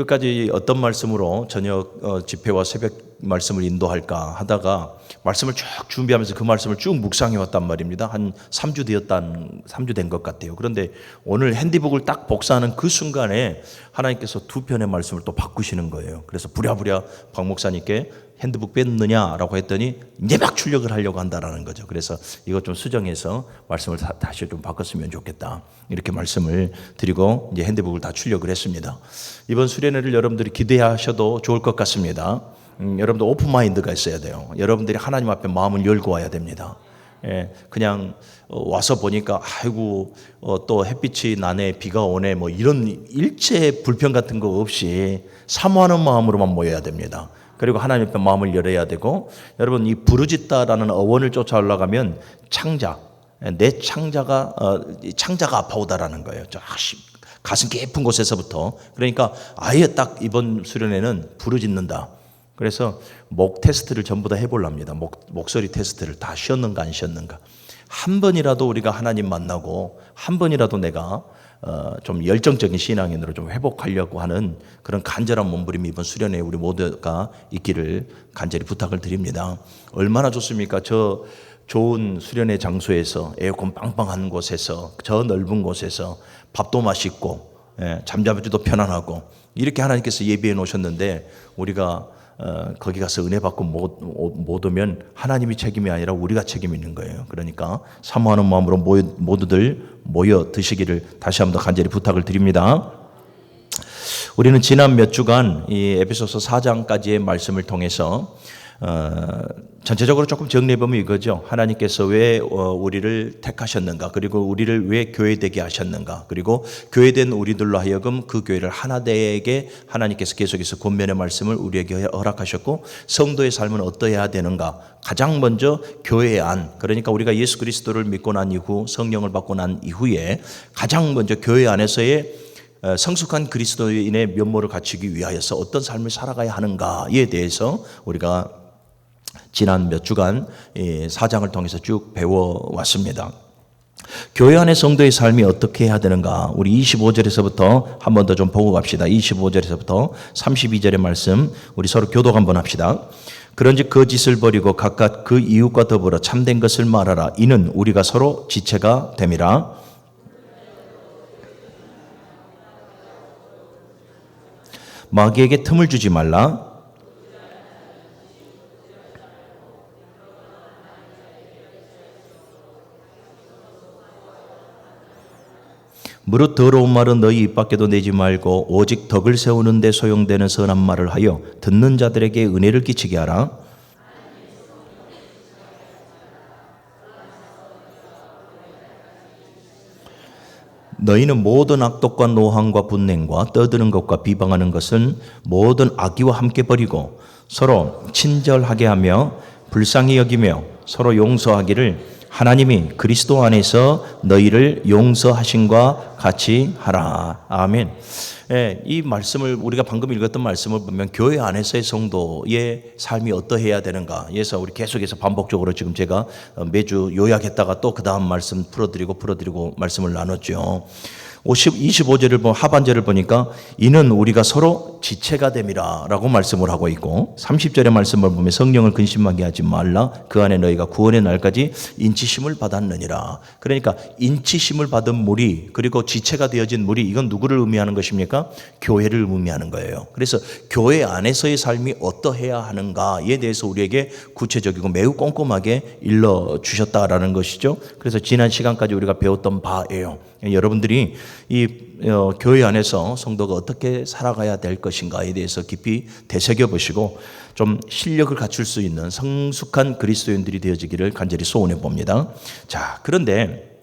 끝까지 어떤 말씀으로 저녁 집회와 새벽 말씀을 인도할까 하다가 말씀을 쭉 준비하면서 그 말씀을 쭉 묵상해 왔단 말입니다. 한 3주 된 것 같아요. 그런데 오늘 핸디북을 딱 복사하는 그 순간에 하나님께서 두 편의 말씀을 또 바꾸시는 거예요. 그래서 부랴부랴 박 목사님께 핸드북 뺐느냐라고 했더니 이제 막 출력을 하려고 한다라는 거죠. 그래서 이것 좀 수정해서 말씀을 다시 좀 바꿨으면 좋겠다. 이렇게 말씀을 드리고 이제 핸드북을 다 출력을 했습니다. 이번 수련회를 여러분들이 기대하셔도 좋을 것 같습니다. 여러분들 오픈 마인드가 있어야 돼요. 여러분들이 하나님 앞에 마음을 열고 와야 됩니다. 그냥 와서 보니까 아이고 또 햇빛이 나네, 비가 오네, 뭐 이런 일체 불평 같은 거 없이 사모하는 마음으로만 모여야 됩니다. 그리고 하나님 앞에 마음을 열어야 되고, 여러분 이 부르짖다라는 어원을 쫓아 올라가면 내 창자가 아파오다라는 거예요. 저 가슴 깊은 곳에서부터. 그러니까 아예 딱 이번 수련회는 부르짖는다. 그래서 목 테스트를 전부 다 해보랍니다. 목소리 테스트를 다 쉬었는가 안 쉬었는가. 한 번이라도 우리가 하나님 만나고 한 번이라도 내가 좀 열정적인 신앙인으로 좀 회복하려고 하는 그런 간절한 몸부림이 이번 수련회에 우리 모두가 있기를 간절히 부탁을 드립니다. 얼마나 좋습니까? 저 좋은 수련회 장소에서 에어컨 빵빵한 곳에서 저 넓은 곳에서 밥도 맛있고 잠자기도 편안하고 이렇게 하나님께서 예비해 놓으셨는데 우리가 거기 가서 은혜 받고 못 오면 하나님이 책임이 아니라 우리가 책임이 있는 거예요. 그러니까 사모하는 마음으로 모두들 모여 드시기를 다시 한번 더 간절히 부탁을 드립니다. 우리는 지난 몇 주간 이 에베소서 4장까지의 말씀을 통해서 전체적으로 조금 정리해보면 이거죠. 하나님께서 왜 우리를 택하셨는가, 그리고 우리를 왜 교회되게 하셨는가, 그리고 교회된 우리들로 하여금 그 교회를 하나되게 하나님께서 계속해서 권면의 말씀을 우리에게 허락하셨고, 성도의 삶은 어떠해야 되는가. 가장 먼저 교회의 안, 그러니까 우리가 예수 그리스도를 믿고 난 이후, 성령을 받고 난 이후에 가장 먼저 교회 안에서의 성숙한 그리스도인의 면모를 갖추기 위하여서 어떤 삶을 살아가야 하는가에 대해서 우리가 지난 몇 주간 사장을 통해서 쭉 배워왔습니다. 교회 안의 성도의 삶이 어떻게 해야 되는가, 우리 25절에서부터 한 번 더 좀 보고 갑시다. 25절에서부터 32절의 말씀 우리 서로 교독 한번 합시다. 그런즉 그 짓을 버리고 각각 그 이웃과 더불어 참된 것을 말하라. 이는 우리가 서로 지체가 됨이라. 마귀에게 틈을 주지 말라. 무릇 더러운 말은 너희 입 밖에도 내지 말고 오직 덕을 세우는 데 소용되는 선한 말을 하여 듣는 자들에게 은혜를 끼치게 하라. 너희는 모든 악독과 노함과 분냉과 떠드는 것과 비방하는 것은 모든 악의와 함께 버리고 서로 친절하게 하며 불쌍히 여기며 서로 용서하기를 하나님이 그리스도 안에서 너희를 용서하신과 같이 하라. 아멘. 이 말씀을 우리가 방금 읽었던 말씀을 보면 교회 안에서의 성도의 삶이 어떠해야 되는가. 그래서 우리 계속해서 반복적으로 지금 제가 매주 요약했다가 또 그 다음 말씀 풀어드리고 말씀을 나눴죠. 25절을 보면 하반절을 보니까 이는 우리가 서로 지체가 됨이라 라고 말씀을 하고 있고, 30절의 말씀을 보면 성령을 근심하게 하지 말라. 그 안에 너희가 구원의 날까지 인치심을 받았느니라. 그러니까 인치심을 받은 무리, 그리고 지체가 되어진 무리, 이건 누구를 의미하는 것입니까? 교회를 의미하는 거예요. 그래서 교회 안에서의 삶이 어떠해야 하는가에 대해서 우리에게 구체적이고 매우 꼼꼼하게 일러주셨다라는 것이죠. 그래서 지난 시간까지 우리가 배웠던 바예요. 여러분들이 이 교회 안에서 성도가 어떻게 살아가야 될 것인가에 대해서 깊이 되새겨 보시고 좀 실력을 갖출 수 있는 성숙한 그리스도인들이 되어지기를 간절히 소원해 봅니다. 자, 그런데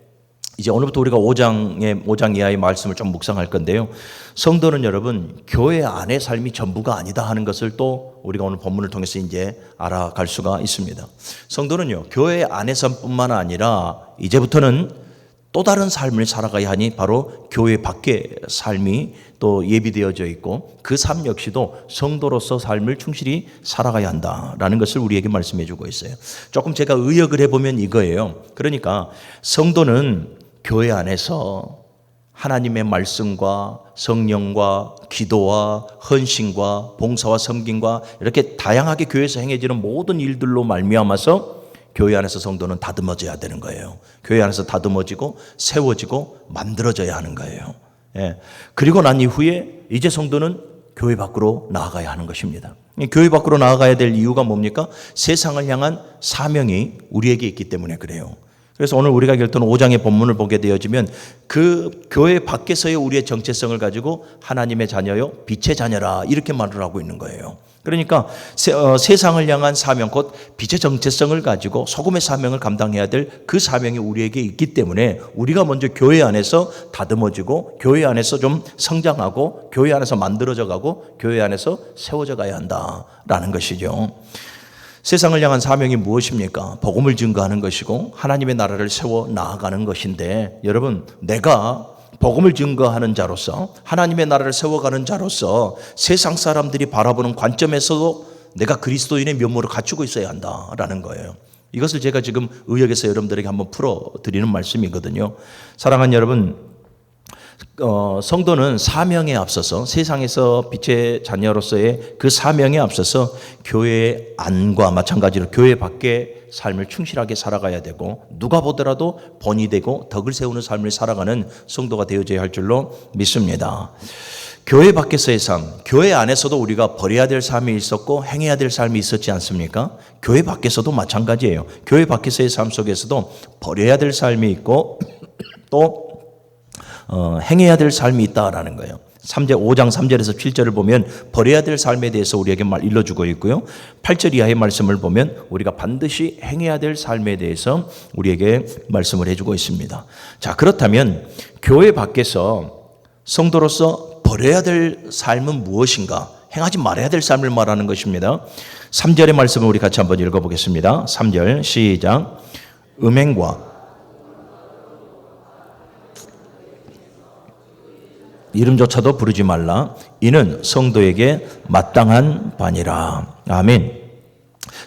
이제 오늘부터 우리가 5장 이하의 말씀을 좀 묵상할 건데요. 성도는 여러분 교회 안의 삶이 전부가 아니다 하는 것을 또 우리가 오늘 본문을 통해서 이제 알아갈 수가 있습니다. 성도는요, 교회 안에서뿐만 아니라 이제부터는 또 다른 삶을 살아가야 하니 바로 교회 밖의 삶이 또 예비되어져 있고, 그 삶 역시도 성도로서 삶을 충실히 살아가야 한다라는 것을 우리에게 말씀해 주고 있어요. 조금 제가 의역을 해보면 이거예요. 그러니까 성도는 교회 안에서 하나님의 말씀과 성령과 기도와 헌신과 봉사와 섬김과 이렇게 다양하게 교회에서 행해지는 모든 일들로 말미암아서 교회 안에서 성도는 다듬어져야 되는 거예요. 교회 안에서 다듬어지고 세워지고 만들어져야 하는 거예요. 예. 그리고 난 이후에 이제 성도는 교회 밖으로 나아가야 하는 것입니다. 교회 밖으로 나아가야 될 이유가 뭡니까? 세상을 향한 사명이 우리에게 있기 때문에 그래요. 그래서 오늘 우리가 결론 5장의 본문을 보게 되어지면 그 교회 밖에서의 우리의 정체성을 가지고 하나님의 자녀요, 빛의 자녀라 이렇게 말을 하고 있는 거예요. 그러니까 세상을 향한 사명, 곧 빛의 정체성을 가지고 소금의 사명을 감당해야 될 그 사명이 우리에게 있기 때문에 우리가 먼저 교회 안에서 다듬어지고 교회 안에서 좀 성장하고 교회 안에서 만들어져 가고 교회 안에서 세워져 가야 한다라는 것이죠. 세상을 향한 사명이 무엇입니까? 복음을 증거하는 것이고 하나님의 나라를 세워 나아가는 것인데, 여러분, 내가 복음을 증거하는 자로서 하나님의 나라를 세워가는 자로서 세상 사람들이 바라보는 관점에서도 내가 그리스도인의 면모를 갖추고 있어야 한다라는 거예요. 이것을 제가 지금 의역에서 여러분들에게 한번 풀어드리는 말씀이거든요. 사랑하는 여러분, 성도는 사명에 앞서서 세상에서 빛의 자녀로서의 그 사명에 앞서서 교회 안과 마찬가지로 교회 밖의 삶을 충실하게 살아가야 되고, 누가 보더라도 본이 되고 덕을 세우는 삶을 살아가는 성도가 되어져야 할 줄로 믿습니다. 교회 밖에서의 삶, 교회 안에서도 우리가 버려야 될 삶이 있었고 행해야 될 삶이 있었지 않습니까? 교회 밖에서도 마찬가지예요. 교회 밖에서의 삶 속에서도 버려야 될 삶이 있고 또 행해야 될 삶이 있다라는 거예요. 5장 3절에서 7절을 보면 버려야 될 삶에 대해서 우리에게 일러주고 있고요. 8절 이하의 말씀을 보면 우리가 반드시 행해야 될 삶에 대해서 우리에게 말씀을 해주고 있습니다. 자, 그렇다면 교회 밖에서 성도로서 버려야 될 삶은 무엇인가? 행하지 말아야 될 삶을 말하는 것입니다. 3절의 말씀을 우리 같이 한번 읽어보겠습니다. 3절 시작. 음행과 이름조차도 부르지 말라. 이는 성도에게 마땅한 바니라. 아멘.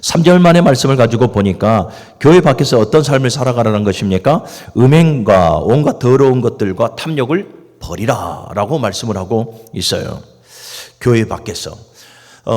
3절만의 말씀을 가지고 보니까 교회 밖에서 어떤 삶을 살아가라는 것입니까? 음행과 온갖 더러운 것들과 탐욕을 버리라 라고 말씀을 하고 있어요. 교회 밖에서.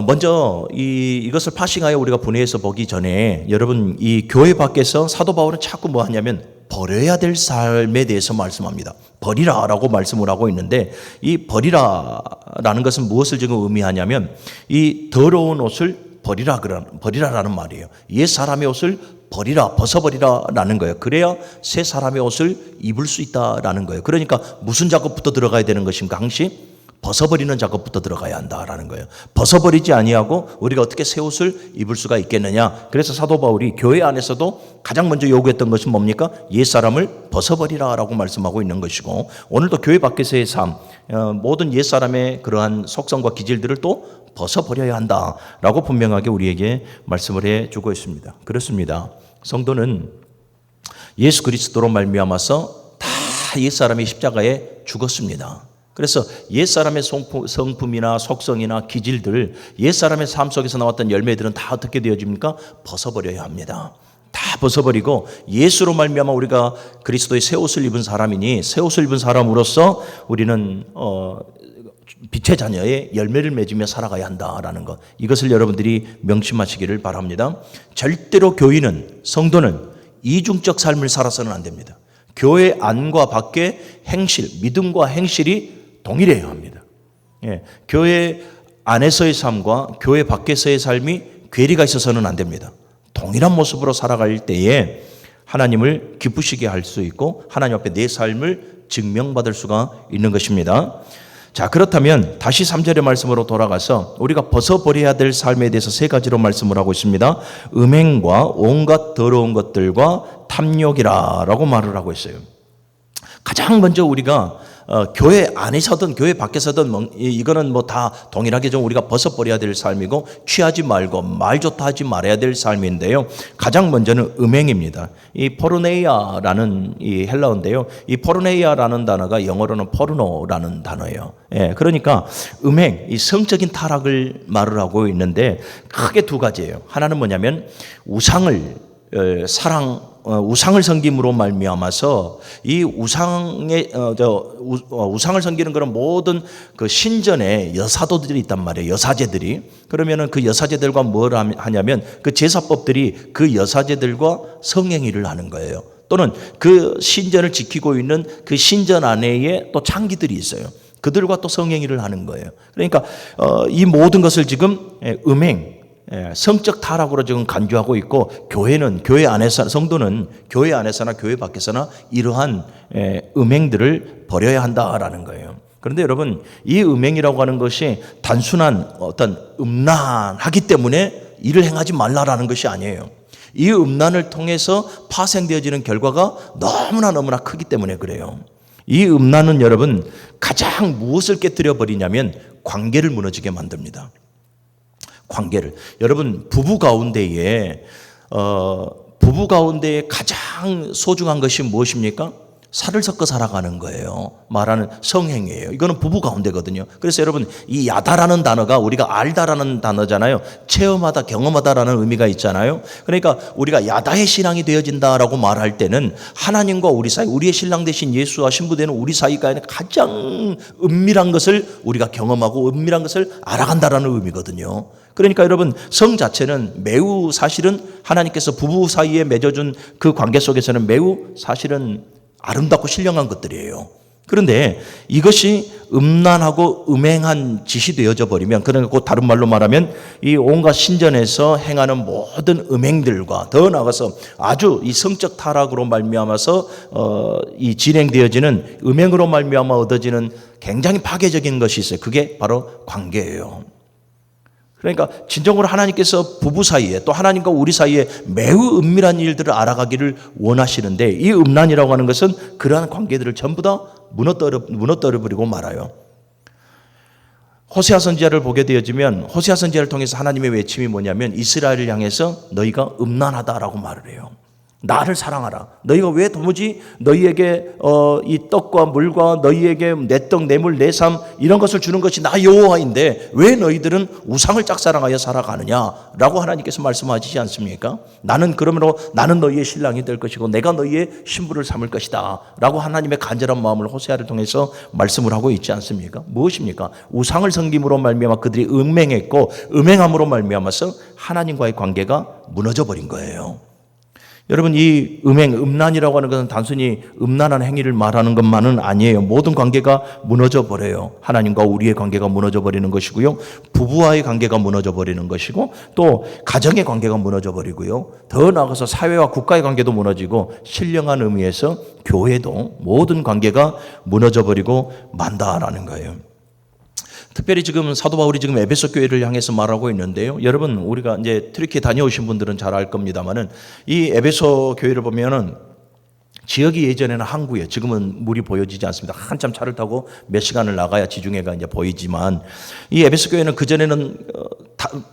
먼저 이것을 파싱하여 우리가 분해해서 보기 전에, 여러분, 이 교회 밖에서 사도 바울은 자꾸 뭐 하냐면 버려야 될 삶에 대해서 말씀합니다. 버리라라고 말씀을 하고 있는데, 이 버리라라는 것은 무엇을 지금 의미하냐면 이 더러운 옷을 버리라라는 말이에요. 옛 사람의 옷을 버리라, 벗어버리라라는 거예요. 그래야 새 사람의 옷을 입을 수 있다라는 거예요. 그러니까 무슨 작업부터 들어가야 되는 것인가? 항시 벗어버리는 작업부터 들어가야 한다라는 거예요. 벗어버리지 아니하고 우리가 어떻게 새 옷을 입을 수가 있겠느냐. 그래서 사도 바울이 교회 안에서도 가장 먼저 요구했던 것은 뭡니까? 옛사람을 벗어버리라라고 말씀하고 있는 것이고, 오늘도 교회 밖에서의 삶, 모든 옛사람의 그러한 속성과 기질들을 또 벗어버려야 한다라고 분명하게 우리에게 말씀을 해주고 있습니다. 그렇습니다. 성도는 예수 그리스도로 말미암아서 다 옛사람이 십자가에 죽었습니다. 그래서 옛사람의 성품이나 속성이나 기질들, 옛사람의 삶 속에서 나왔던 열매들은 다 어떻게 되어집니까? 벗어버려야 합니다. 다 벗어버리고 예수로 말미암아 우리가 그리스도의 새 옷을 입은 사람이니, 새 옷을 입은 사람으로서 우리는 빛의 자녀의 열매를 맺으며 살아가야 한다라는 것, 이것을 여러분들이 명심하시기를 바랍니다. 절대로 교인은, 성도는 이중적 삶을 살아서는 안 됩니다. 교회 안과 밖의 행실, 믿음과 행실이 동일해야 합니다. 예, 교회 안에서의 삶과 교회 밖에서의 삶이 괴리가 있어서는 안 됩니다. 동일한 모습으로 살아갈 때에 하나님을 기쁘시게 할 수 있고 하나님 앞에 내 삶을 증명받을 수가 있는 것입니다. 자, 그렇다면 다시 3절의 말씀으로 돌아가서 우리가 벗어버려야 될 삶에 대해서 세 가지로 말씀을 하고 있습니다. 음행과 온갖 더러운 것들과 탐욕이라고 말을 하고 있어요. 가장 먼저 우리가 교회 안에서든 교회 밖에서든 이거는 뭐 다 동일하게 좀 우리가 벗어버려야 될 삶이고, 취하지 말고 말 좋다 하지 말아야 될 삶인데요. 가장 먼저는 음행입니다. 이 포르네이아라는 이 헬라어인데요. 이 포르네이아라는 단어가 영어로는 포르노라는 단어예요. 예, 그러니까 음행, 이 성적인 타락을 말을 하고 있는데 크게 두 가지예요. 하나는 뭐냐면 우상을 우상을 섬김으로 말미암아서 이 우상을 섬기는 그런 모든 그 신전에 여사도들이 있단 말이에요. 여사제들이. 그러면은 그 여사제들과 뭘 하냐면 그 제사법들이 그 여사제들과 성행위를 하는 거예요. 또는 그 신전을 지키고 있는 그 신전 안에 또 창기들이 있어요. 그들과 또 성행위를 하는 거예요. 그러니까 이 모든 것을 지금 음행, 성적 타락으로 지금 간주하고 있고, 교회 안에서, 성도는 교회 안에서나 교회 밖에서나 이러한 음행들을 버려야 한다라는 거예요. 그런데 여러분, 이 음행이라고 하는 것이 단순한 어떤 음란하기 때문에 이를 행하지 말라라는 것이 아니에요. 이 음란을 통해서 파생되어지는 결과가 너무나 크기 때문에 그래요. 이 음란은 여러분 가장 무엇을 깨뜨려 버리냐면 관계를 무너지게 만듭니다. 관계를. 여러분 부부 가운데에 가장 소중한 것이 무엇입니까? 살을 섞어 살아가는 거예요. 말하는 성행위예요. 이거는 부부 가운데거든요. 그래서 여러분 이 야다라는 단어가 우리가 알다라는 단어잖아요. 체험하다, 경험하다라는 의미가 있잖아요. 그러니까 우리가 야다의 신앙이 되어진다라고 말할 때는 하나님과 우리 사이, 우리의 신랑 되신 예수와 신부되는 우리 사이가 가장 은밀한 것을 우리가 경험하고 은밀한 것을 알아간다라는 의미거든요. 그러니까 여러분 성 자체는 매우 사실은 하나님께서 부부 사이에 맺어준 그 관계 속에서는 매우 사실은 아름답고 신령한 것들이에요. 그런데 이것이 음란하고 음행한 짓이 되어져 버리면, 그러니까 다른 말로 말하면 이 온갖 신전에서 행하는 모든 음행들과 더 나아가서 아주 이 성적 타락으로 말미암아서 이 진행되어지는 음행으로 말미암아 얻어지는 굉장히 파괴적인 것이 있어요. 그게 바로 관계예요. 그러니까 진정으로 하나님께서 부부 사이에 또 하나님과 우리 사이에 매우 은밀한 일들을 알아가기를 원하시는데, 이 음란이라고 하는 것은 그러한 관계들을 전부 다 무너뜨려 버리고 말아요. 호세아 선지자를 보게 되어지면 호세아 선지자를 통해서 하나님의 외침이 뭐냐면 이스라엘을 향해서 너희가 음란하다라고 말을 해요. 나를 사랑하라. 너희가 왜 도무지 너희에게 이 떡과 물과 너희에게 내 떡, 내 물, 내 삶 이런 것을 주는 것이 나 여호와인데 왜 너희들은 우상을 짝사랑하여 살아가느냐라고 하나님께서 말씀하시지 않습니까? 나는 그러므로 나는 너희의 신랑이 될 것이고 내가 너희의 신부를 삼을 것이다 라고 하나님의 간절한 마음을 호세아를 통해서 말씀을 하고 있지 않습니까? 무엇입니까? 우상을 섬김으로 말미암아 그들이 음행했고 음행함으로 말미암아서 하나님과의 관계가 무너져 버린 거예요. 여러분 이 음란이라고 하는 것은 단순히 음란한 행위를 말하는 것만은 아니에요. 모든 관계가 무너져 버려요. 하나님과 우리의 관계가 무너져 버리는 것이고요. 부부와의 관계가 무너져 버리는 것이고 또 가정의 관계가 무너져 버리고요. 더 나아가서 사회와 국가의 관계도 무너지고 신령한 의미에서 교회도 모든 관계가 무너져 버리고 만다라는 거예요. 특별히 지금 사도 바울이 지금 에베소 교회를 향해서 말하고 있는데요. 여러분 우리가 이제 튀르키예 다녀오신 분들은 잘 알 겁니다만은 이 에베소 교회를 보면은 지역이 예전에는 항구예요. 지금은 물이 보여지지 않습니다. 한참 차를 타고 몇 시간을 나가야 지중해가 이제 보이지만 이 에베소 교회는 그 전에는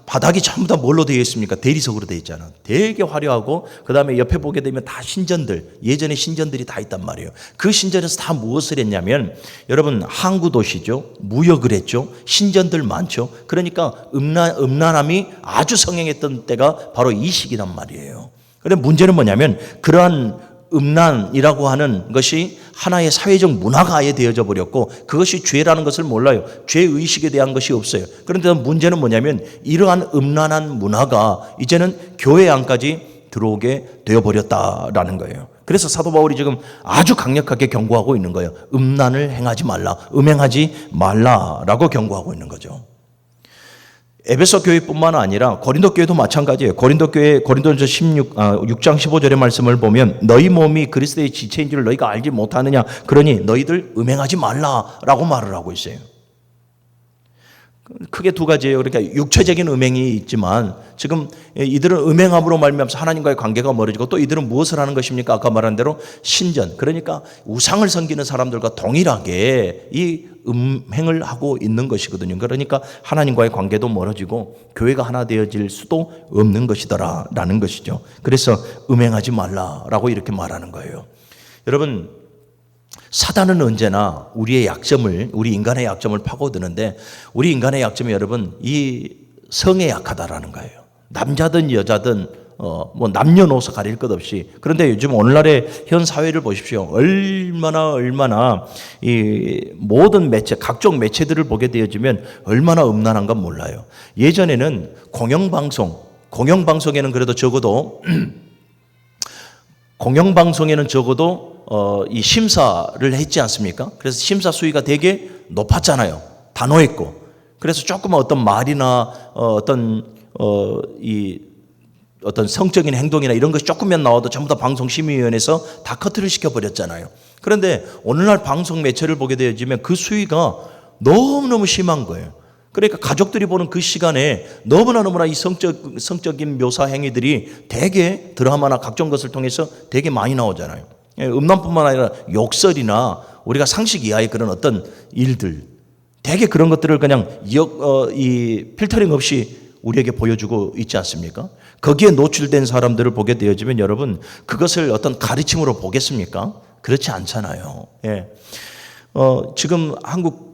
바닥이 전부 다 뭘로 되어 있습니까? 대리석으로 되어 있잖아. 되게 화려하고 그 다음에 옆에 보게 되면 다 신전들, 예전에 신전들이 다 있단 말이에요. 그 신전에서 다 무엇을 했냐면 여러분 항구 도시죠. 무역을 했죠. 신전들 많죠. 그러니까 음란함이 아주 성행했던 때가 바로 이 시기란 말이에요. 그런데 문제는 뭐냐면 그러한 음란이라고 하는 것이 하나의 사회적 문화가 아예 되어져 버렸고 그것이 죄라는 것을 몰라요. 죄의식에 대한 것이 없어요. 그런데 문제는 뭐냐면 이러한 음란한 문화가 이제는 교회 안까지 들어오게 되어버렸다라는 거예요. 그래서 사도 바울이 지금 아주 강력하게 경고하고 있는 거예요. 음란을 행하지 말라, 음행하지 말라라고 경고하고 있는 거죠. 에베소 교회뿐만 아니라 고린도 교회도 마찬가지예요. 고린도 교회 고린도전서 6장 15절의 말씀을 보면 너희 몸이 그리스도의 지체인 줄 너희가 알지 못하느냐 그러니 너희들 음행하지 말라라고 말을 하고 있어요. 크게 두 가지예요. 그러니까 육체적인 음행이 있지만 지금 이들은 음행함으로 말미암아서 하나님과의 관계가 멀어지고 또 이들은 무엇을 하는 것입니까? 아까 말한 대로 신전, 그러니까 우상을 섬기는 사람들과 동일하게 이 음행을 하고 있는 것이거든요. 그러니까 하나님과의 관계도 멀어지고 교회가 하나 되어질 수도 없는 것이더라라는 것이죠. 그래서 음행하지 말라라고 이렇게 말하는 거예요. 여러분 사단은 언제나 우리 인간의 약점을 파고드는데 우리 인간의 약점이 여러분 이 성에 약하다라는 거예요. 남자든 여자든 뭐 남녀노소 가릴 것 없이. 그런데 요즘 오늘날의 현 사회를 보십시오. 얼마나 이 모든 매체, 각종 매체들을 보게 되어지면 얼마나 음란한가 몰라요. 예전에는 공영방송에는 그래도 적어도 이 심사를 했지 않습니까? 그래서 심사 수위가 되게 높았잖아요. 단호했고. 그래서 조금 어떤 말이나 어떤 성적인 행동이나 이런 것이 조금만 나와도 전부 다 방송심의위원회에서 다 커트를 시켜버렸잖아요. 그런데 오늘날 방송 매체를 보게 되어지면 그 수위가 너무너무 심한 거예요. 그러니까 가족들이 보는 그 시간에 너무나 이 성적인 묘사 행위들이 되게 드라마나 각종 것을 통해서 되게 많이 나오잖아요. 음란뿐만 아니라 욕설이나 우리가 상식 이하의 그런 어떤 일들, 되게 그런 것들을 그냥 필터링 없이 우리에게 보여주고 있지 않습니까? 거기에 노출된 사람들을 보게 되어지면 여러분 그것을 어떤 가르침으로 보겠습니까? 그렇지 않잖아요. 예. 지금 한국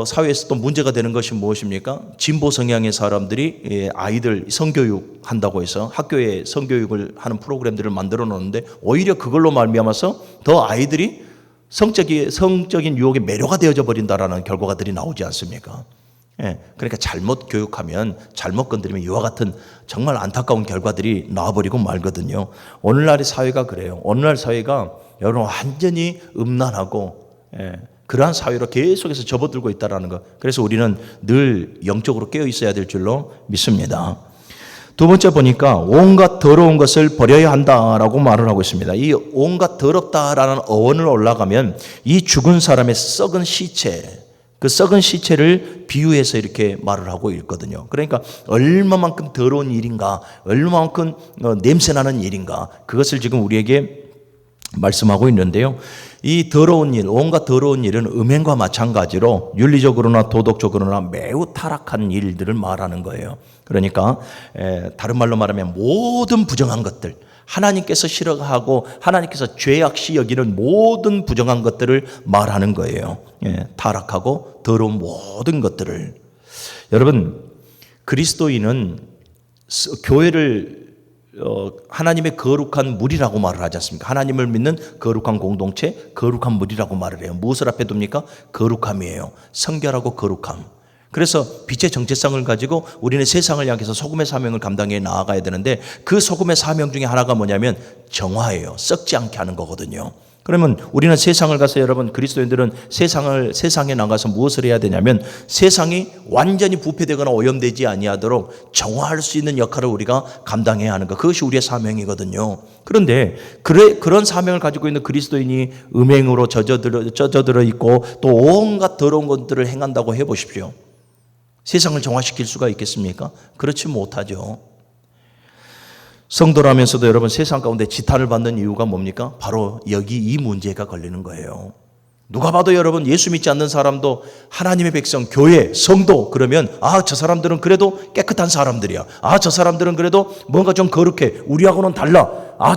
사회에서 또 문제가 되는 것이 무엇입니까? 진보 성향의 사람들이 아이들 성교육 한다고 해서 학교에 성교육을 하는 프로그램들을 만들어 놓는데 오히려 그걸로 말미암아서 더 아이들이 성적인 유혹에 매료가 되어져 버린다라는 결과들이 나오지 않습니까? 예, 그러니까 잘못 교육하면, 잘못 건드리면 이와 같은 정말 안타까운 결과들이 나와버리고 말거든요. 오늘날의 사회가 그래요. 오늘날 사회가 여러분 완전히 음란하고 그러한 사회로 계속해서 접어들고 있다는 것. 그래서 우리는 늘 영적으로 깨어 있어야 될 줄로 믿습니다. 두 번째 보니까 온갖 더러운 것을 버려야 한다라고 말을 하고 있습니다. 이 온갖 더럽다라는 어원을 올라가면 이 죽은 사람의 썩은 시체, 그 썩은 시체를 비유해서 이렇게 말을 하고 있거든요. 그러니까 얼마만큼 더러운 일인가, 얼마만큼 냄새나는 일인가, 그것을 지금 우리에게 말씀하고 있는데요. 이 더러운 일, 온갖 더러운 일은 음행과 마찬가지로 윤리적으로나 도덕적으로나 매우 타락한 일들을 말하는 거예요. 그러니까 다른 말로 말하면 모든 부정한 것들, 하나님께서 싫어하고 하나님께서 죄악시 여기는 모든 부정한 것들을 말하는 거예요. 타락하고 더러운 모든 것들을. 여러분, 그리스도인은 교회를 하나님의 거룩한 무리라고 말을 하지 않습니까? 하나님을 믿는 거룩한 공동체, 거룩한 무리라고 말을 해요. 무엇을 앞에 둡니까? 거룩함이에요. 성결하고 거룩함. 그래서 빛의 정체성을 가지고 우리는 세상을 향해서 소금의 사명을 감당해 나아가야 되는데 그 소금의 사명 중에 하나가 뭐냐면 정화예요. 썩지 않게 하는 거거든요. 그러면 우리는 세상을 가서 여러분 그리스도인들은 세상에 나가서 무엇을 해야 되냐면 세상이 완전히 부패되거나 오염되지 아니하도록 정화할 수 있는 역할을 우리가 감당해야 하는 것. 그것이 우리의 사명이거든요. 그런데 그런 사명을 가지고 있는 그리스도인이 음행으로 젖어들어 있고 또 온갖 더러운 것들을 행한다고 해보십시오. 세상을 정화시킬 수가 있겠습니까? 그렇지 못하죠. 성도라면서도 여러분 세상 가운데 지탄을 받는 이유가 뭡니까? 바로 여기 이 문제가 걸리는 거예요. 누가 봐도 여러분 예수 믿지 않는 사람도 하나님의 백성, 교회, 성도 그러면 저 사람들은 그래도 깨끗한 사람들이야. 저 사람들은 그래도 뭔가 좀 거룩해. 우리하고는 달라.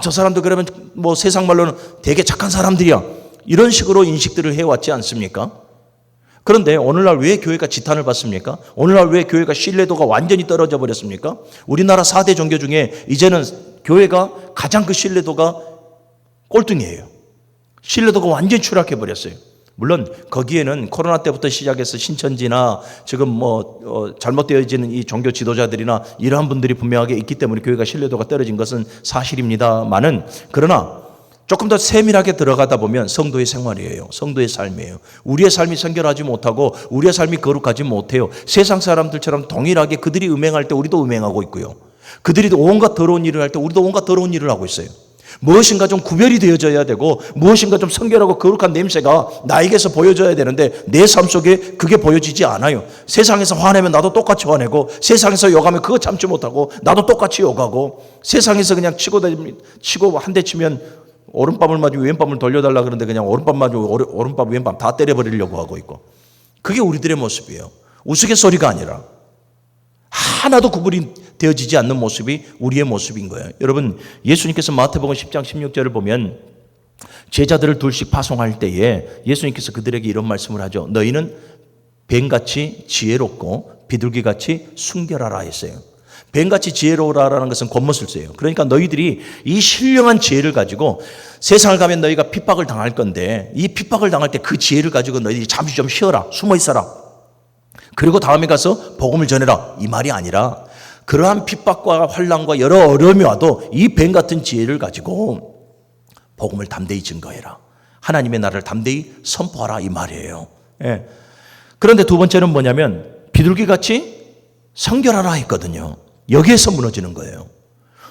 저 사람도 그러면 뭐 세상 말로는 되게 착한 사람들이야. 이런 식으로 인식들을 해왔지 않습니까? 그런데 오늘날 왜 교회가 지탄을 받습니까? 오늘날 왜 교회가 신뢰도가 완전히 떨어져 버렸습니까? 우리나라 4대 종교 중에 이제는 교회가 가장 그 신뢰도가 꼴등이에요. 신뢰도가 완전히 추락해 버렸어요. 물론 거기에는 코로나 때부터 시작해서 신천지나 지금 잘못되어지는 이 종교 지도자들이나 이러한 분들이 분명하게 있기 때문에 교회가 신뢰도가 떨어진 것은 사실입니다만은 그러나 조금 더 세밀하게 들어가다 보면 성도의 생활이에요. 성도의 삶이에요. 우리의 삶이 성결하지 못하고 우리의 삶이 거룩하지 못해요. 세상 사람들처럼 동일하게 그들이 음행할 때 우리도 음행하고 있고요. 그들이 온갖 더러운 일을 할 때 우리도 온갖 더러운 일을 하고 있어요. 무엇인가 좀 구별이 되어져야 되고 무엇인가 좀 성결하고 거룩한 냄새가 나에게서 보여져야 되는데 내 삶 속에 그게 보여지지 않아요. 세상에서 화내면 나도 똑같이 화내고 세상에서 욕하면 그거 참지 못하고 나도 똑같이 욕하고 세상에서 그냥 치고 한 대 치면 오른밤을 맞으면 왼밤을 돌려달라 그러는데 그냥 오른밤 맞으면 오른밤 왼밤 다 때려버리려고 하고 있고 그게 우리들의 모습이에요. 우스갯소리가 아니라 하나도 구분이 되어지지 않는 모습이 우리의 모습인 거예요. 여러분 예수님께서 마태복음 10장 16절을 보면 제자들을 둘씩 파송할 때에 예수님께서 그들에게 이런 말씀을 하죠. 너희는 뱀같이 지혜롭고 비둘기같이 순결하라 했어요. 뱀같이 지혜로우라라는 것은 권모술수예요. 그러니까 너희들이 이 신령한 지혜를 가지고 세상을 가면 너희가 핍박을 당할 건데 이 핍박을 당할 때 그 지혜를 가지고 너희들이 잠시 좀 쉬어라. 숨어 있어라. 그리고 다음에 가서 복음을 전해라. 이 말이 아니라 그러한 핍박과 환난과 여러 어려움이 와도 이 뱀 같은 지혜를 가지고 복음을 담대히 증거해라. 하나님의 나라를 담대히 선포하라 이 말이에요. 예. 그런데 두 번째는 뭐냐면 비둘기같이 성결하라 했거든요. 여기에서 무너지는 거예요.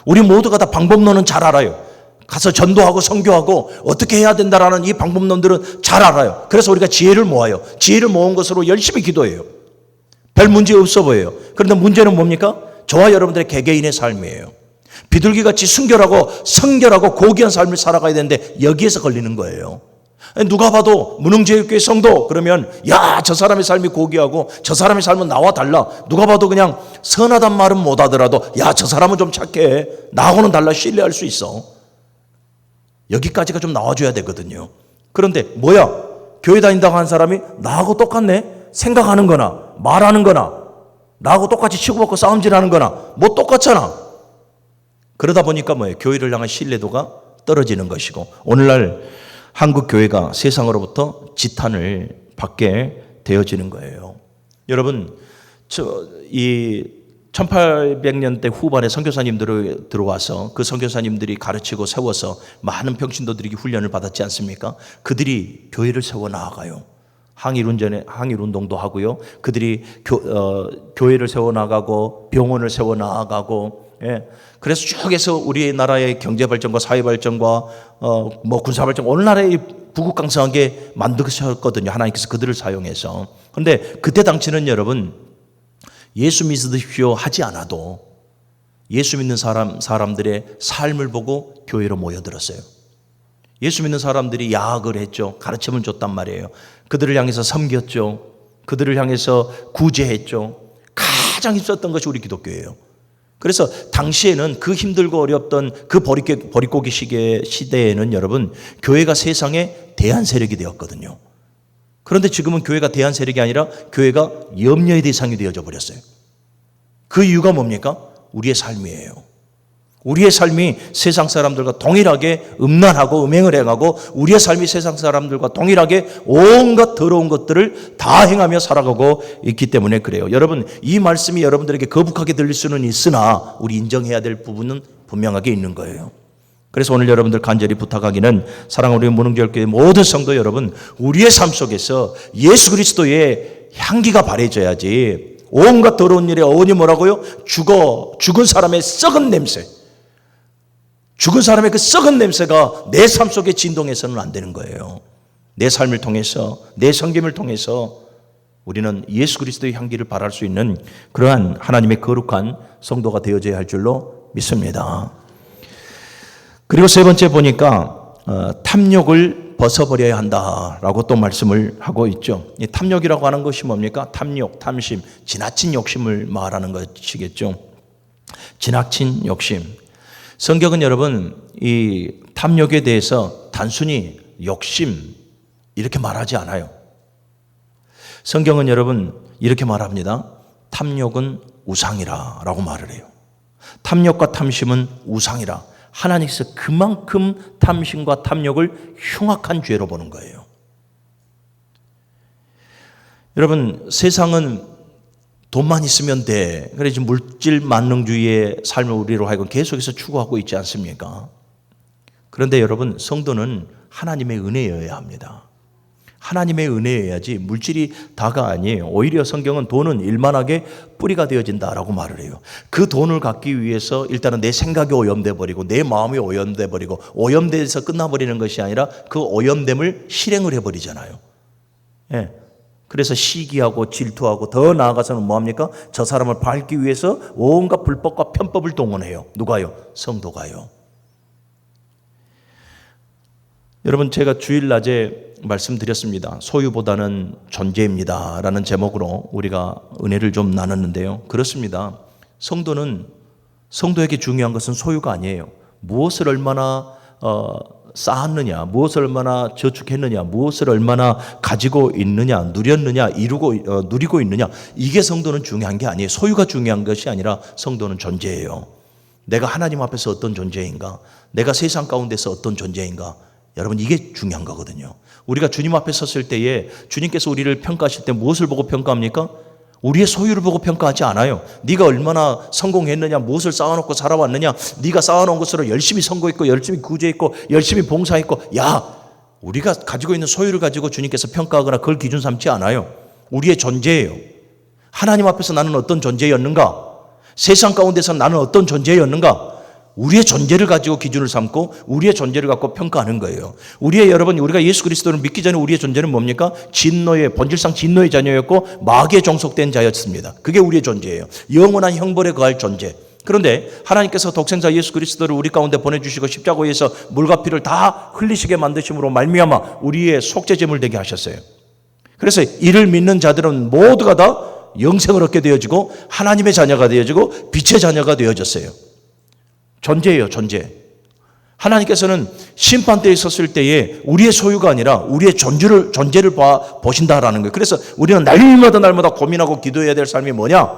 우리 모두가 다 방법론은 잘 알아요. 가서 전도하고 선교하고 어떻게 해야 된다라는 이 방법론들은 잘 알아요. 그래서 우리가 지혜를 모아요. 지혜를 모은 것으로 열심히 기도해요. 별 문제 없어 보여요. 그런데 문제는 뭡니까? 저와 여러분들의 개개인의 삶이에요. 비둘기같이 순결하고 성결하고 고귀한 삶을 살아가야 되는데 여기에서 걸리는 거예요. 누가 봐도 무능제일교회 성도 그러면 야, 저 사람의 삶이 고귀하고 저 사람의 삶은 나와 달라. 누가 봐도 그냥 선하단 말은 못하더라도 야, 저 사람은 좀 착해. 나하고는 달라. 신뢰할 수 있어. 여기까지가 좀 나와줘야 되거든요. 그런데 뭐야? 교회 다닌다고 한 사람이 나하고 똑같네? 생각하는 거나 말하는 거나 나하고 똑같이 치고받고 싸움질하는 거나 뭐 똑같잖아. 그러다 보니까 뭐예요? 교회를 향한 신뢰도가 떨어지는 것이고 오늘날 한국 교회가 세상으로부터 지탄을 받게 되어지는 거예요. 여러분, 이 1800년대 후반에 선교사님들이 들어와서 그 선교사님들이 가르치고 세워서 많은 평신도들이 훈련을 받았지 않습니까? 그들이 교회를 세워 나아가요. 항일운동도 하고요. 그들이 교회를 세워 나가고 병원을 세워 나가고, 예. 그래서 쭉 해서 우리나라의 경제 발전과 사회 발전과 뭐 군사 발전, 오늘날의 부국강성하게 만드셨거든요. 하나님께서 그들을 사용해서. 그런데 그때 당시는 여러분 예수 믿으십시오 하지 않아도 예수 믿는 사람들의 삶을 보고 교회로 모여들었어요. 예수 믿는 사람들이 야학을 했죠. 가르침을 줬단 말이에요. 그들을 향해서 섬겼죠. 그들을 향해서 구제했죠. 가장 힘썼던 것이 우리 기독교예요. 그래서 당시에는 그 힘들고 어렵던 그 버릿고기 시대에는 여러분 교회가 세상의 대한 세력이 되었거든요. 그런데 지금은 교회가 대한 세력이 아니라 교회가 염려의 대상이 되어져 버렸어요. 그 이유가 뭡니까? 우리의 삶이에요. 우리의 삶이 세상 사람들과 동일하게 음란하고 음행을 행하고 우리의 삶이 세상 사람들과 동일하게 온갖 더러운 것들을 다 행하며 살아가고 있기 때문에 그래요. 여러분, 이 말씀이 여러분들에게 거북하게 들릴 수는 있으나 우리 인정해야 될 부분은 분명하게 있는 거예요. 그래서 오늘 여러분들 간절히 부탁하기는 사랑하는 우리 무능교회 모든 성도 여러분, 우리의 삶 속에서 예수 그리스도의 향기가 바래져야지 온갖 더러운 일에 어원이 뭐라고요? 죽은 사람의 썩은 냄새, 죽은 사람의 그 썩은 냄새가 내 삶 속에 진동해서는 안 되는 거예요. 내 삶을 통해서, 내 섬김을 통해서 우리는 예수 그리스도의 향기를 발할 수 있는 그러한 하나님의 거룩한 성도가 되어져야 할 줄로 믿습니다. 그리고 세 번째 보니까 탐욕을 벗어버려야 한다라고 또 말씀을 하고 있죠. 이 탐욕이라고 하는 것이 뭡니까? 탐욕, 탐심, 지나친 욕심을 말하는 것이겠죠. 지나친 욕심. 성경은 여러분 이 탐욕에 대해서 단순히 욕심 이렇게 말하지 않아요. 성경은 여러분 이렇게 말합니다. 탐욕은 우상이라 라고 말을 해요. 탐욕과 탐심은 우상이라. 하나님께서 그만큼 탐심과 탐욕을 흉악한 죄로 보는 거예요. 여러분, 세상은 돈만 있으면 돼. 그래서 물질 만능주의의 삶을 우리로 하여금 계속해서 추구하고 있지 않습니까? 그런데 여러분, 성도는 하나님의 은혜여야 합니다. 하나님의 은혜여야지 물질이 다가 아니에요. 오히려 성경은 돈은 일만하게 뿌리가 되어진다라고 말을 해요. 그 돈을 갖기 위해서 일단은 내 생각이 오염돼 버리고 내 마음이 오염돼 버리고 오염돼서 끝나버리는 것이 아니라 그 오염됨을 실행을 해버리잖아요. 예. 그래서 시기하고 질투하고 더 나아가서는 뭐합니까? 저 사람을 밟기 위해서 온갖 불법과 편법을 동원해요. 누가요? 성도가요. 여러분, 제가 주일낮에 말씀드렸습니다. 소유보다는 존재입니다 라는 제목으로 우리가 은혜를 좀 나눴는데요. 그렇습니다. 성도에게 중요한 것은 소유가 아니에요. 무엇을 얼마나 쌓았느냐, 무엇을 얼마나 저축했느냐, 무엇을 얼마나 가지고 있느냐, 누렸느냐, 누리고 있느냐, 이게 성도는 중요한 게 아니에요. 소유가 중요한 것이 아니라 성도는 존재예요. 내가 하나님 앞에서 어떤 존재인가, 내가 세상 가운데서 어떤 존재인가, 여러분 이게 중요한 거거든요. 우리가 주님 앞에 섰을 때에 주님께서 우리를 평가하실 때 무엇을 보고 평가합니까? 우리의 소유를 보고 평가하지 않아요. 네가 얼마나 성공했느냐, 무엇을 쌓아놓고 살아왔느냐, 네가 쌓아놓은 것으로 열심히 선거했고 열심히 구제했고 열심히 봉사했고, 야, 우리가 가지고 있는 소유를 가지고 주님께서 평가하거나 그걸 기준 삼지 않아요. 우리의 존재예요. 하나님 앞에서 나는 어떤 존재였는가, 세상 가운데서 나는 어떤 존재였는가, 우리의 존재를 가지고 기준을 삼고 우리의 존재를 갖고 평가하는 거예요. 우리가 예수 그리스도를 믿기 전에 우리의 존재는 뭡니까? 본질상 진노의 자녀였고 마귀에 종속된 자였습니다. 그게 우리의 존재예요. 영원한 형벌에 거할 존재. 그런데 하나님께서 독생자 예수 그리스도를 우리 가운데 보내주시고 십자가에서 물과 피를 다 흘리시게 만드심으로 말미암아 우리의 속죄제물 되게 하셨어요. 그래서 이를 믿는 자들은 모두가 다 영생을 얻게 되어지고 하나님의 자녀가 되어지고 빛의 자녀가 되어졌어요. 존재예요, 존재. 하나님께서는 심판대에 섰을 때에 우리의 소유가 아니라 우리의 존재를 보신다라는 거예요. 그래서 우리는 날마다 고민하고 기도해야 될 삶이 뭐냐?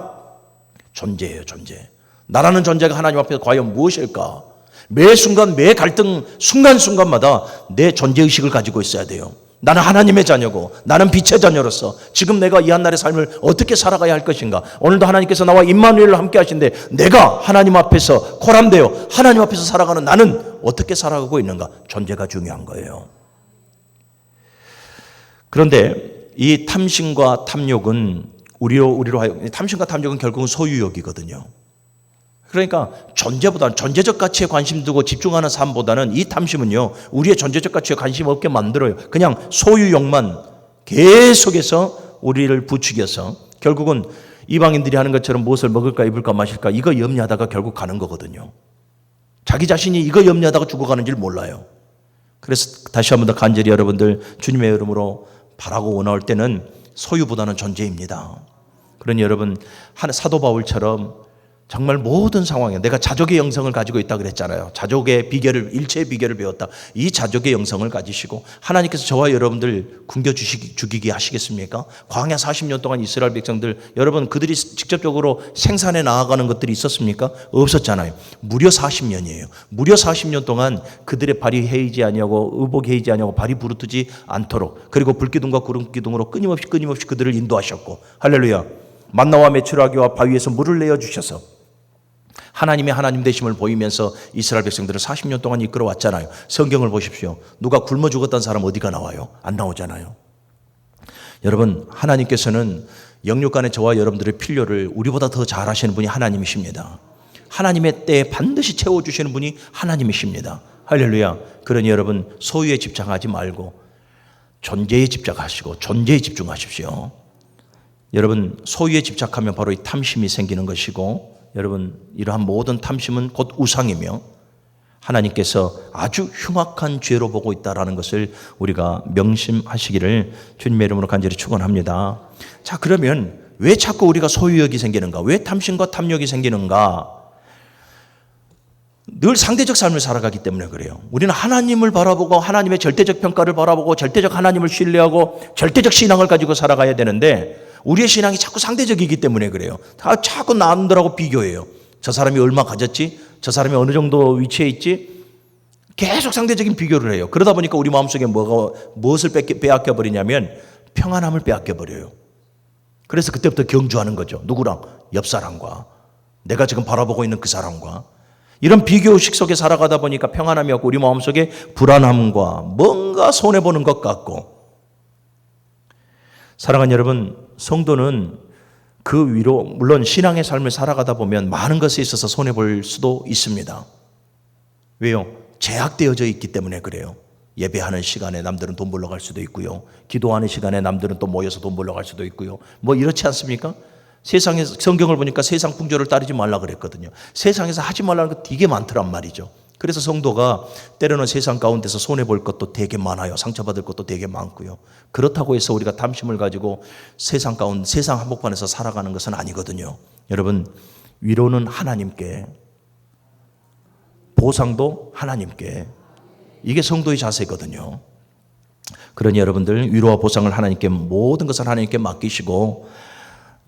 존재예요, 존재. 나라는 존재가 하나님 앞에서 과연 무엇일까? 매 순간, 매 갈등, 순간순간마다 내 존재의식을 가지고 있어야 돼요. 나는 하나님의 자녀고 나는 빛의 자녀로서 지금 내가 이 한날의 삶을 어떻게 살아가야 할 것인가. 오늘도 하나님께서 나와 임마누엘을 함께 하신데 내가 하나님 앞에서 코람되어 하나님 앞에서 살아가는 나는 어떻게 살아가고 있는가. 존재가 중요한 거예요. 그런데 이 탐심과 탐욕은 우리로 하여금, 탐심과 탐욕은 결국은 소유욕이거든요. 그러니까 존재적 가치에 관심 두고 집중하는 삶보다는 이 탐심은요, 우리의 존재적 가치에 관심 없게 만들어요. 그냥 소유욕만 계속해서 우리를 부추겨서 결국은 이방인들이 하는 것처럼 무엇을 먹을까 입을까 마실까 이거 염려하다가 결국 가는 거거든요. 자기 자신이 이거 염려하다가 죽어가는 줄 몰라요. 그래서 다시 한 번 더 간절히 여러분들 주님의 이름으로 바라고 원할 때는 소유보다는 존재입니다. 그러니 여러분 사도 바울처럼 정말 모든 상황에 내가 자족의 영성을 가지고 있다 그랬잖아요. 자족의 비결을, 일체의 비결을 배웠다. 이 자족의 영성을 가지시고 하나님께서 저와 여러분들 죽이게 하시겠습니까? 광야 40년 동안 이스라엘 백성들, 여러분 그들이 직접적으로 생산해 나아가는 것들이 있었습니까? 없었잖아요. 무려 40년이에요. 무려 40년 동안 그들의 발이 해이지 아니하고 의복이 해이지 아니하고 발이 부르트지 않도록, 그리고 불기둥과 구름기둥으로 끊임없이 그들을 인도하셨고, 할렐루야. 만나와 메추라기와 바위에서 물을 내어주셔서 하나님의 하나님 되심을 보이면서 이스라엘 백성들을 40년 동안 이끌어왔잖아요. 성경을 보십시오. 누가 굶어 죽었던 사람 어디가 나와요? 안 나오잖아요. 여러분, 하나님께서는 영육간의 저와 여러분들의 필요를 우리보다 더 잘 하시는 분이 하나님이십니다. 하나님의 때에 반드시 채워주시는 분이 하나님이십니다. 할렐루야. 그러니 여러분, 소유에 집착하지 말고 존재에 집착하시고 존재에 집중하십시오. 여러분, 소유에 집착하면 바로 이 탐심이 생기는 것이고, 여러분 이러한 모든 탐심은 곧 우상이며 하나님께서 아주 흉악한 죄로 보고 있다는 것을 우리가 명심하시기를 주님의 이름으로 간절히 축원합니다. 자, 그러면 왜 자꾸 우리가 소유욕이 생기는가? 왜 탐심과 탐욕이 생기는가? 늘 상대적 삶을 살아가기 때문에 그래요. 우리는 하나님을 바라보고 하나님의 절대적 평가를 바라보고 절대적 하나님을 신뢰하고 절대적 신앙을 가지고 살아가야 되는데 우리의 신앙이 자꾸 상대적이기 때문에 그래요. 자꾸 남들하고 비교해요. 저 사람이 얼마 가졌지? 저 사람이 어느 정도 위치에 있지? 계속 상대적인 비교를 해요. 그러다 보니까 우리 마음속에 무엇을 빼앗겨 버리냐면 평안함을 빼앗겨 버려요. 그래서 그때부터 경주하는 거죠. 누구랑? 옆 사람과, 내가 지금 바라보고 있는 그 사람과. 이런 비교의식 속에 살아가다 보니까 평안함이 없고 우리 마음속에 불안함과 뭔가 손해보는 것 같고. 사랑하는 여러분, 성도는 그 위로 물론 신앙의 삶을 살아가다 보면 많은 것에 있어서 손해볼 수도 있습니다. 왜요? 제약되어져 있기 때문에 그래요. 예배하는 시간에 남들은 돈 벌러 갈 수도 있고요. 기도하는 시간에 남들은 또 모여서 돈 벌러 갈 수도 있고요. 뭐 이렇지 않습니까? 세상에서 성경을 보니까 세상 풍조를 따르지 말라 그랬거든요. 세상에서 하지 말라는 거 되게 많더란 말이죠. 그래서 성도가 때로는 세상 가운데서 손해볼 것도 되게 많아요. 상처받을 것도 되게 많고요. 그렇다고 해서 우리가 탐심을 가지고 세상 한복판에서 살아가는 것은 아니거든요. 여러분, 위로는 하나님께, 보상도 하나님께, 이게 성도의 자세거든요. 그러니 여러분들 위로와 보상을 하나님께 모든 것을 하나님께 맡기시고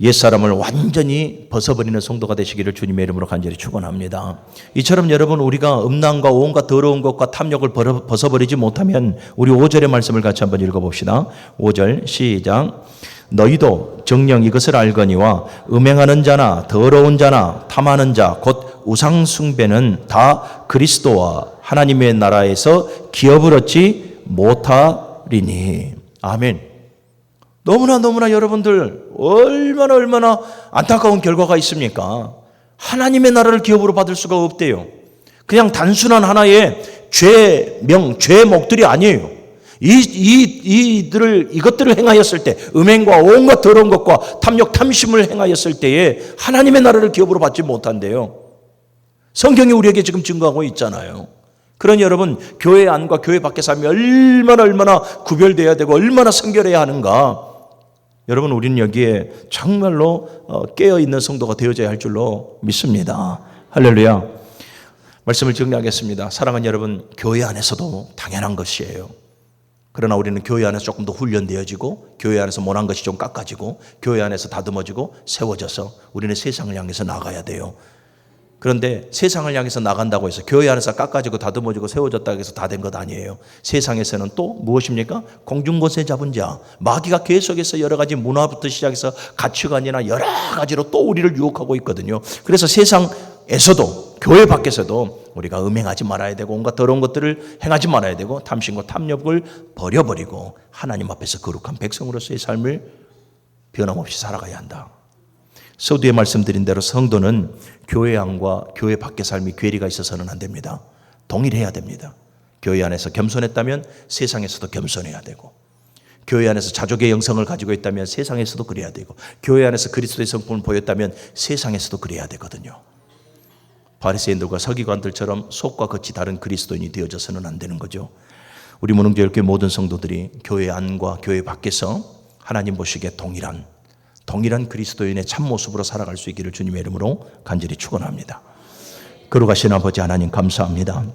옛사람을 완전히 벗어버리는 성도가 되시기를 주님의 이름으로 간절히 축원합니다. 이처럼 여러분 우리가 음란과 온갖 더러운 것과 탐욕을 벗어버리지 못하면 우리 5절의 말씀을 같이 한번 읽어봅시다. 5절 시작. 너희도 정녕 이것을 알거니와 음행하는 자나 더러운 자나 탐하는 자 곧 우상 숭배는 다 그리스도와 하나님의 나라에서 기업을 얻지 못하리니. 아멘. 너무나 여러분들 얼마나 안타까운 결과가 있습니까? 하나님의 나라를 기업으로 받을 수가 없대요. 그냥 단순한 하나의 죄목들이 아니에요. 이것들을 행하였을 때, 음행과 온갖 더러운 것과 탐욕, 탐심을 행하였을 때에 하나님의 나라를 기업으로 받지 못한대요. 성경이 우리에게 지금 증거하고 있잖아요. 그러니 여러분, 교회 안과 교회 밖의 삶이 얼마나 구별되어야 되고 얼마나 성결해야 하는가. 여러분, 우리는 여기에 정말로 깨어있는 성도가 되어져야 할 줄로 믿습니다. 할렐루야. 말씀을 정리하겠습니다. 사랑하는 여러분, 교회 안에서도 당연한 것이에요. 그러나 우리는 교회 안에서 조금 더 훈련되어지고, 교회 안에서 못한 것이 좀 깎아지고, 교회 안에서 다듬어지고 세워져서 우리는 세상을 향해서 나가야 돼요. 그런데 세상을 향해서 나간다고 해서 교회 안에서 깎아지고 다듬어지고 세워졌다고 해서 다 된 것 아니에요. 세상에서는 또 무엇입니까? 공중권세 잡은 자, 마귀가 계속해서 여러 가지 문화부터 시작해서 가치관이나 여러 가지로 또 우리를 유혹하고 있거든요. 그래서 세상에서도 교회 밖에서도 우리가 음행하지 말아야 되고 온갖 더러운 것들을 행하지 말아야 되고 탐심과 탐욕을 버려버리고 하나님 앞에서 거룩한 백성으로서의 삶을 변함없이 살아가야 한다. 서두에 말씀드린 대로 성도는 교회 안과 교회 밖의 삶이 괴리가 있어서는 안 됩니다. 동일해야 됩니다. 교회 안에서 겸손했다면 세상에서도 겸손해야 되고, 교회 안에서 자족의 영성을 가지고 있다면 세상에서도 그래야 되고, 교회 안에서 그리스도의 성품을 보였다면 세상에서도 그래야 되거든요. 바리새인들과 서기관들처럼 속과 겉이 다른 그리스도인이 되어져서는 안 되는 거죠. 우리 문흥교회 모든 성도들이 교회 안과 교회 밖에서 하나님 보시기에 동일한 그리스도인의 참모습으로 살아갈 수 있기를 주님의 이름으로 간절히 축원합니다. 거룩하신 아버지 하나님 감사합니다.